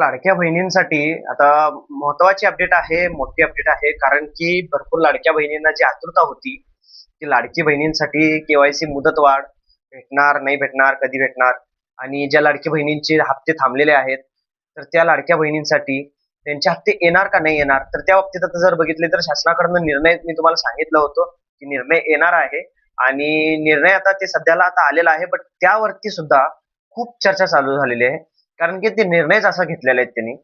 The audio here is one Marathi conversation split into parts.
लाडक्या बहिणींसाठी आता महत्वाची अपडेट आहे, मोठी अपडेट आहे. कारण की भरपूर लाडक्या बहिणींना जी आतुरता होती, की लाडकी बहिणींसाठी के-वाय-सी मुदतवाढ भेटणार, नाही भेटणार, कधी भेटणार आणि ज्या लाडक्या बहिणींचे हप्ते थांबलेले आहेत, तर त्या लाडक्या बहिणींसाठी त्यांचे हप्ते येणार का नाही येणार? तर त्या बाबतीत आता जर बघितले तर शासनाकडून निर्णय मी तुम्हाला सांगितलं होतं, की निर्णय येणार आहे आणि निर्णय आता ते सध्याला आता आलेला आहे. बट त्यावरती सुद्धा खूप चर्चा चालू झालेली आहे. कारण की ते निर्णयच असा घेतलेला आहे त्यांनी.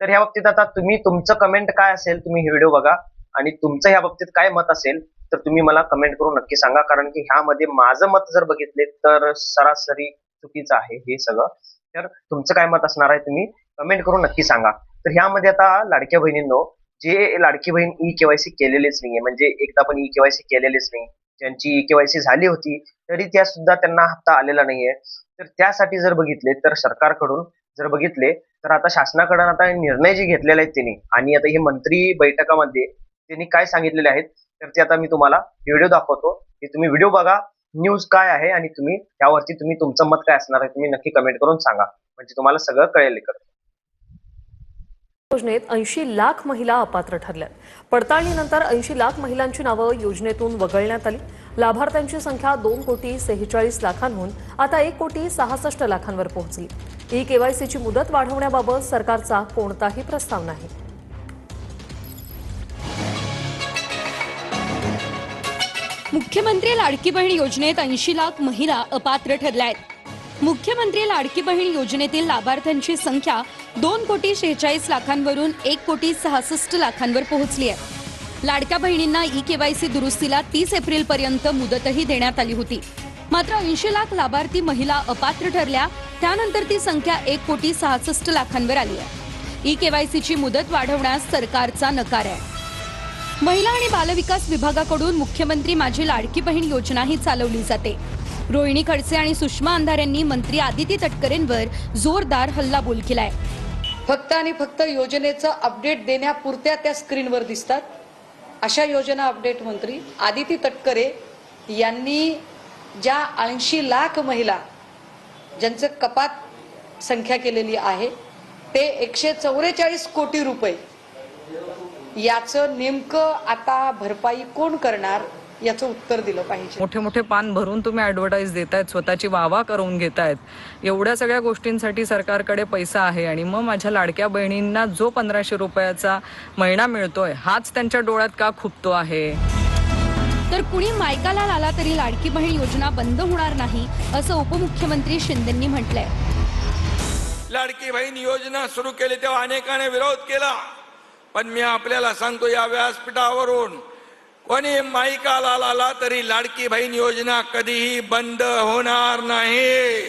तर ह्या बाबतीत आता तुम्ही तुमचं कमेंट काय असेल, तुम्ही हे व्हिडिओ बघा आणि तुमचं ह्या बाबतीत काय मत असेल, तर तुम्ही मला कमेंट करून नक्की सांगा. कारण की ह्यामध्ये माझं मत जर बघितले तर सरासरी चुकीचं आहे हे सगळं. तर तुमचं काय मत असणार आहे तुम्ही कमेंट करून नक्की सांगा. तर ह्यामध्ये आता लाडक्या बहिणींनो, जे लाडकी बहीण ई-के-वाय-सी केलेलीच नाहीये, म्हणजे एकदा पण ई-के-वाय-सी केलेलीच नाही. ज्यांची ई-के-वाय-सी झाली होती, तरी त्या सुद्धा त्यांना हप्ता आलेला नाहीये. तर त्यासाठी जर बघितले तर सरकारकडून जर बघितले तर आता शासनाकडून आता निर्णय जे घेतलेले आहेत त्यांनी आणि आता हे मंत्री बैठकामध्ये त्यांनी काय सांगितलेले आहेत तर ते आता मी तुम्हाला व्हिडिओ दाखवतो. हे तुम्ही व्हिडिओ बघा, न्यूज काय आहे आणि तुम्ही त्यावरती तुम्ही तुमचं मत काय असणार आहे तुम्ही नक्की कमेंट करून सांगा. म्हणजे तुम्हाला सगळं कळेल इकडं. योजनेत 80 लाख महिला अपात्र ठरल्या। पडताळणीनंतर 80 लाख महिलांची नावं योजनेतून वगळण्यात आली। लाभार्थ्यांची संख्या 2,46,00,000 आता 1,66,00,000 पोहोचली। ई केवायसीची मुदत वाढवण्याबाबत सरकारचा कोणताही प्रस्ताव नाही। मुख्यमंत्री लाडकी बहीण योजनेत 80 लाख महिला अपात्र ठरल्या आहेत। मुख्यमंत्री लाडकी बहीण योजनेतील लाभार्थ्यांची संख्या 2,46,00,000वरून 1,66,00,000 पोहोचली आहे। लाडक्या बहिणींना ई केवायसी दुरुस्तीला 30 एप्रिल पर्यंत मुदतही देण्यात आली होती। मात्र 80 लाख लाभार्थी महिला अपात्र ठरल्या, त्यानंतर ती संख्या 1,66,00,000 आली आहे। ई केवायसीची मुदत वाढवण्यास सरकारचा नकार आहे। महिला आणि बालविकास विभागाकडून मुख्यमंत्री माझी लाडकी बहीण योजनाही चालवली जाते। रोहिणी खडसे आणि सुषमा अंधारे यांनी मंत्री आदिती तटकरेंवर जोरदार हल्लाबोल केलाय। फक्त आणि फक्त योजनेचं अपडेट देण्यापुरत्या त्या स्क्रीनवर दिसतात। अशा योजना अपडेट मंत्री आदिती तटकरे यांनी ज्या 80 लाख महिला ज्यांचं कपात संख्या केलेली आहे ते 144 कोटी रुपये याचं नेमकं आता भरपाई कोण करणार याचं उत्तर दिलं पाहिजे। मोठे मोठे पान भरून तुम्ही ॲडव्हर्टाइज देतायत, स्वतःची वाहवा करून घेतायत। एवढ्या सगळ्या गोष्टींसाठी सरकारकडे पैसा आहे आणि मग माझ्या लाडक्या बहिणींना जो 1,500 रुपयाचा महिना मिळतोय हाच त्यांच्या डोळ्यात का खुपतो आहे? तर कुणी मायकाला आला तरी लाडकी बहीण योजना बंद होणार नाही असं उपमुख्यमंत्री शिंदेंनी म्हटलंय। लाडकी बहीण योजना सुरू केली तेव्हा अनेकांनी विरोध केला, पण मी आपल्याला सांगतो या व्यासपीठावरून कोणी माईकाला आला तरी लाडकी बहीण योजना कधीही बंद होणार नाही।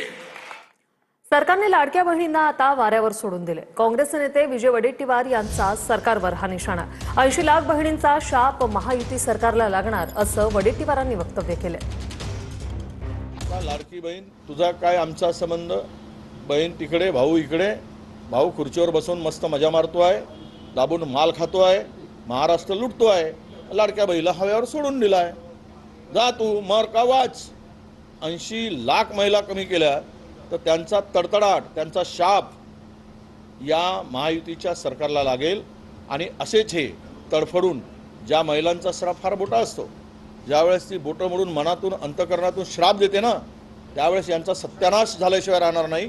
सरकारने लाडक्या बहिणींना आता वाऱ्यावर सोडून दिले। काँग्रेसचे नेते विजय वडेट्टीवार यांचा सरकारवर हा निशाणा। 80 लाख बहिणींचा शाप महायुती सरकारला लागणार असं वडेट्टीवारांनी वक्तव्य केले। लाडकी बहीण तुझा काय आमचा संबंध? बहीण तिकडे, भाऊ इकडे। भाऊ खुर्चीवर बसून मस्त मजा मारतोय, दाबून माल खातोय, महाराष्ट्र लुटतोय। लाडक्या बहिणीला हव्यावर सोडून दिलाय। जा तू मर का वाच। 80 लाख महिला कमी केल्या तर त्यांचा तडतडाट, त्यांचा शाप या महायुतीच्या सरकारला लागेल। आणि असेच हे तडफडून ज्या महिलांचा श्राप फार मोठा असतो, ज्यावेळेस ती बोटं मोडून मनातून अंतःकरणातून श्राप देते ना, त्यावेळेस यांचा सत्यानाश झाल्याशिवाय राहणार नाही।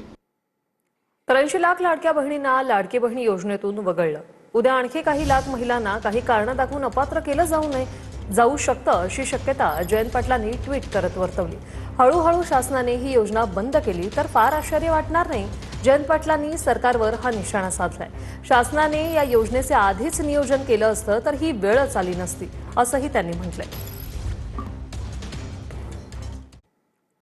तर 80 लाख लाडक्या बहिणींना लाडकी बहीण योजनेतून वगळलं। उद्या आणखी काही लाख महिलांना काही कारण दाखवून अपात्र केलं जाऊ शकतं अशी शक्यता जयंत पाटलांनी ट्विट करत वर्तवली। हळूहळू शासनाने ही योजना बंद केली तर फार आश्चर्य वाटणार नाही। जयंत पाटलांनी सरकारवर हा निशाणा साधलाय। शासनाने या योजनेचे आधीच नियोजन केलं असतं तर ही वेळच आली नसती असंही त्यांनी म्हटलंय।